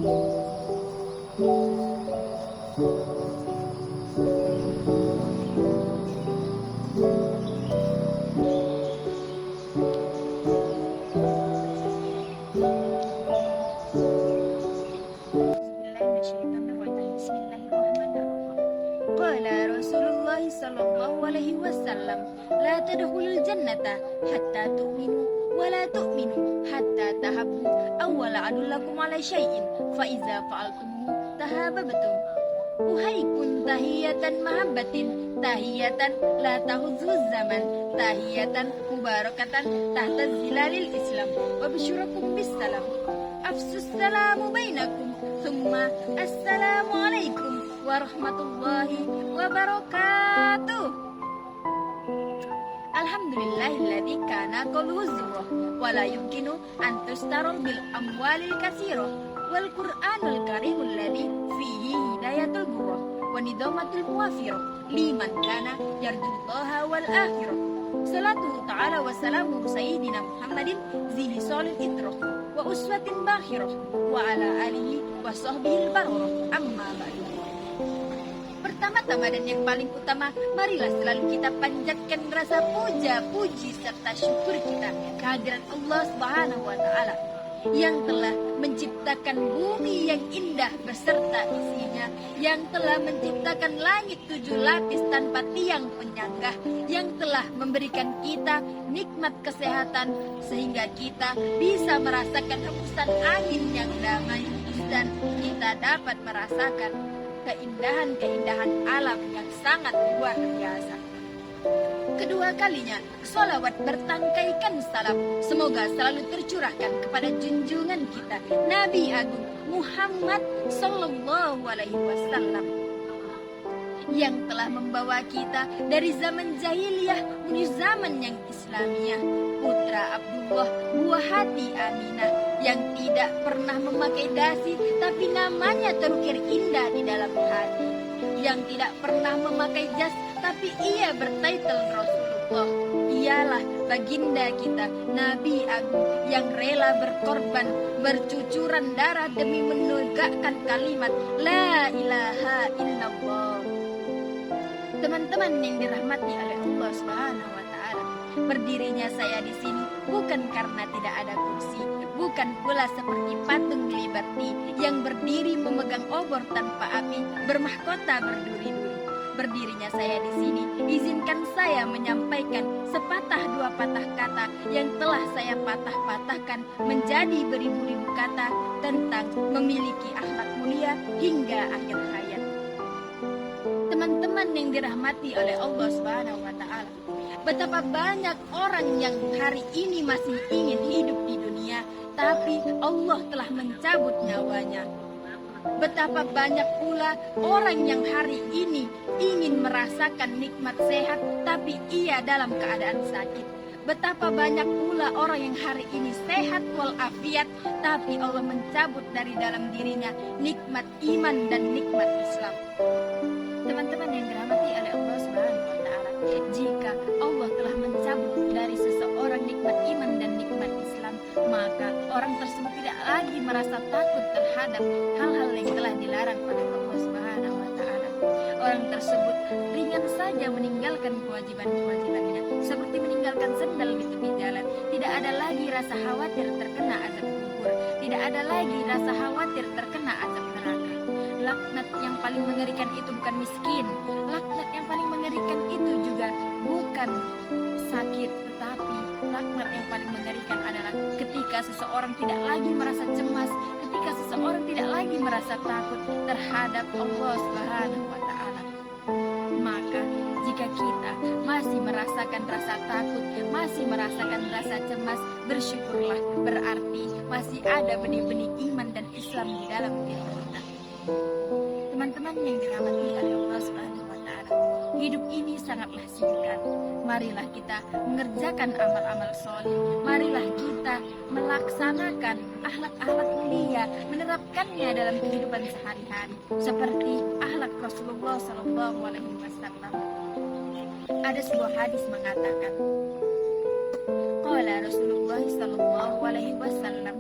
Qala Rasulullah sallallahu alaihi wasallam, la tadkhulul jannata hatta tu'minu wa la tu'minu hatta tahabbu. Awwala adullakum ala syai'in fa iza fa'altumuhu tahabbtum. Uhaikun tahiyatan mahabbatin, tahiyatan la tahuzuz zaman, tahiyatan mubarakatan tahta zilalil Islam, wa bisyurakum bisalam. Afsus salamu bainakum, thumma assalamu alaikum warahmatullahi wabarakatuh. Alhamdulillahilladzi kana qawluhu zurrah wa la yumkinu an tustaru bil amwalil katsirah wal Qur'anul karimul ladzi fihi hidayatul burrah wa nidamatul muwafirah liman kana yarjullaha wal akhirah. Salatu ta'ala wa salamu sayyidina Muhammadin zili solil itrah wa uswatin bakhirah wa ala alihi wa sahbihi bararah. Amma ba'du. Pertama-tama dan yang paling utama, marilah selalu kita panjatkan rasa puja, puji serta syukur kita kehadiran Allah Subhanahu wa taala yang telah menciptakan bumi yang indah beserta isinya, yang telah menciptakan langit 7 lapis tanpa tiang penyanggah, yang telah memberikan kita nikmat kesehatan sehingga kita bisa merasakan hembusan angin yang damai dan kita dapat merasakan keindahan-keindahan alam yang sangat luar biasa. Kedua kalinya, sholawat bertangkaikan salam semoga selalu tercurahkan kepada junjungan kita Nabi Agung Muhammad Sallallahu Alaihi Wasallam yang telah membawa kita dari zaman jahiliyah menuju zaman yang Islamiyah, putra Abdullah buah hati Aminah yang tidak pernah memakai dasi tapi namanya terukir indah di dalam hati, yang tidak pernah memakai jas tapi ia bertitel Rasulullah. Ialah baginda kita Nabi Agung yang rela berkorban, bercucuran darah demi menegakkan kalimat La ilaha illallah. Teman-teman yang dirahmati oleh Allah Subhanahu wa taala, berdirinya saya di sini bukan karena tidak ada kursi, bukan pula seperti patung Liberty yang berdiri memegang obor tanpa api, bermahkota berduri-duri. Berdirinya saya di sini, izinkan saya menyampaikan sepatah dua patah kata yang telah saya patah-patahkan menjadi beribu-ribu kata tentang memiliki akhlak mulia hingga akhir hayat. Teman-teman yang dirahmati oleh Allah Subhanahu wa taala, betapa banyak orang yang hari ini masih ingin hidup di dunia, tapi Allah telah mencabut nyawanya. Betapa banyak pula orang yang hari ini ingin merasakan nikmat sehat, tapi ia dalam keadaan sakit. Betapa banyak pula orang yang hari ini sehat walafiat, tapi Allah mencabut dari dalam dirinya nikmat iman dan nikmat Islam. Teman-teman yang dirahmati oleh Allah Subhanahu wa taala, jika Allah telah mencabut dari seseorang nikmat iman dan nikmat Islam, maka orang tersebut tidak lagi merasa takut terhadap hal-hal yang telah dilarang oleh Allah Subhanahu wa taala. Orang tersebut ringan saja meninggalkan kewajiban-kewajibannya, seperti meninggalkan sendal di tepi jalan. Tidak ada lagi rasa khawatir terkena azab kubur, tidak ada lagi rasa khawatir terkena azab neraka. Laknat yang paling mengerikan itu bukan miskin, laknat yang paling mengerikan itu juga bukan sakit, tetapi laknat yang paling mengerikan adalah ketika seseorang tidak lagi merasa cemas, ketika seseorang tidak lagi merasa takut terhadap Allah Subhanahu wa taala. Maka jika kita masih merasakan rasa takut, masih merasakan rasa cemas, bersyukurlah, berarti masih ada benih-benih iman dan Islam di dalam diri kita. Teman-teman yang dirahmati oleh Allah Subhanahu wa taala, hidup ini sangatlah singkat. Marilah kita mengerjakan amal-amal soleh. Marilah kita melaksanakan akhlak-akhlak mulia, menerapkannya dalam kehidupan sehari-hari seperti akhlak Rasulullah sallallahu alaihi wasallam. Ada sebuah hadis mengatakan, qala Rasulullah sallallahu alaihi wasallam,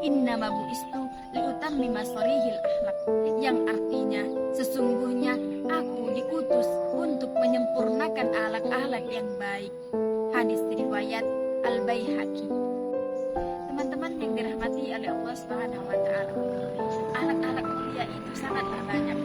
innama bu'istu liutamima utammima sharihil akhlak, yang artinya sesungguhnya aku diutus untuk menyempurnakan akhlak-akhlak yang baik. Hadis riwayat Al-Baihaqi. Teman-teman yang dirahmati oleh Allah Subhanahu wa taala, akhlak-akhlak mulia itu sangatlah banyak.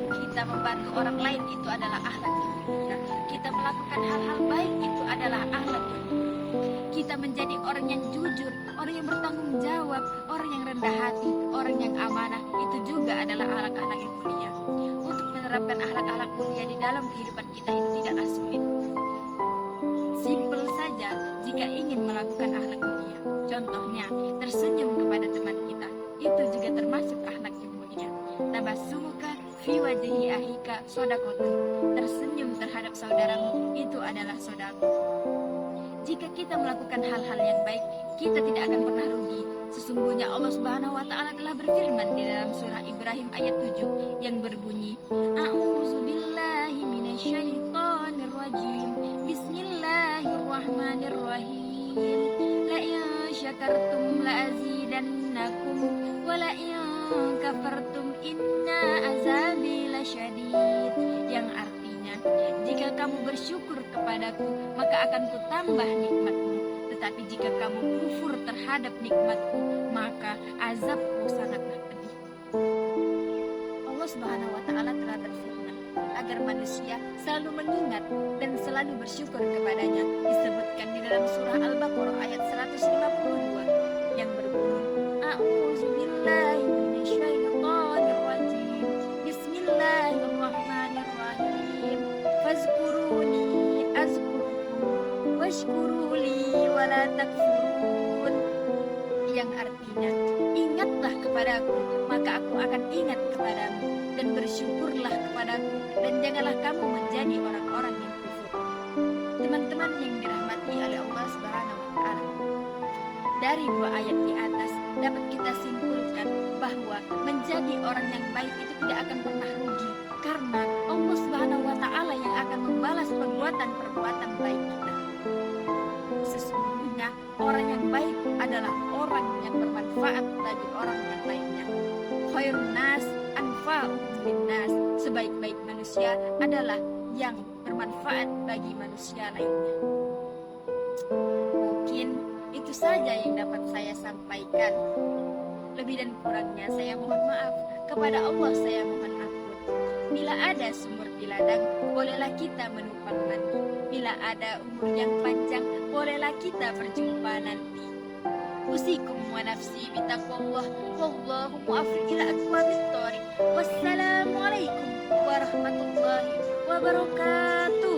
Kita membantu orang lain itu adalah akhlak yang mulia. Kita melakukan hal-hal baik itu adalah akhlak yang mulia. Kita menjadi orang yang jujur, orang yang bertanggung jawab, orang yang rendah hati, orang yang amanah, itu juga adalah akhlak-akhlak yang mulia. Untuk menerapkan akhlak-akhlak mulia di dalam kehidupan kita itu tidaklah sulit. Simpel saja jika ingin melakukan akhlak mulia. Contohnya, tersenyum kepada teman kita, itu juga termasuk akhlak yang mulia. Tabassumuka fi wajhi ahika shadaqatun. Tersenyum terhadap saudaramu itu adalah sedekah. Jika kita melakukan hal-hal yang baik, kita tidak akan pernah rugi. Sesungguhnya Allah Subhanahu wa taala telah berfirman di dalam surah Ibrahim ayat 7 yang berbunyi, A'udzubillahi minasyaitonir rajim. Bismillahirrahmanirrahim. La in syakartum la azidannakum wa la in kafartum inna azabi lasyadid. Yang artinya, jika kamu bersyukur kepadaku, maka akan kutambah nikmatmu. Tetapi jika kamu kufur terhadap nikmatku, maka azabku sangatlah pedih. Allah Subhanahu wa taala telah berfirman agar manusia selalu mengingat dan selalu bersyukur kepadanya. Disebutkan di dalam surah Al-Baqarah ayat 152 yang berbunyi, A'udzubillahi minasyaitonir rajim. Bismillahirrahmanirrahim. Fazkuruni azkurkum washkuruli wala takfurun. Yang artinya, ingatlah kepadaku, maka aku akan ingat kepadamu, dan bersyukurlah kepadaku, dan janganlah kamu menjadi orang-orang yang kufur. Teman-teman yang dirahmati oleh Allah Subhanahu wa taala, dari dua ayat di atas dapat kita simpulkan bahwa menjadi orang yang baik itu tidak akan pernah rugi, karena Allah Subhanahu wa taala yang akan membalas perbuatan-perbuatan baik kita. Sesungguhnya orang yang baik adalah orang yang bermanfaat bagi orang yang lainnya. Khairun nas anfa'uhum linnas. Sebaik-baik manusia adalah yang bermanfaat bagi manusia lainnya. Mungkin itu saja yang dapat saya sampaikan. Lebih dan kurangnya saya mohon maaf. Kepada Allah saya mohon ampun. Bila ada sumur di ladang, bolehlah kita menumpang mandi. Bila ada umur yang panjang, bolehlah kita berjumpa nanti. Usikum wa nafsi bitaqwallah, wallahu muwaffiq ila aqwamit thoriq. Wassalamualaikum warahmatullahi wabarakatuh.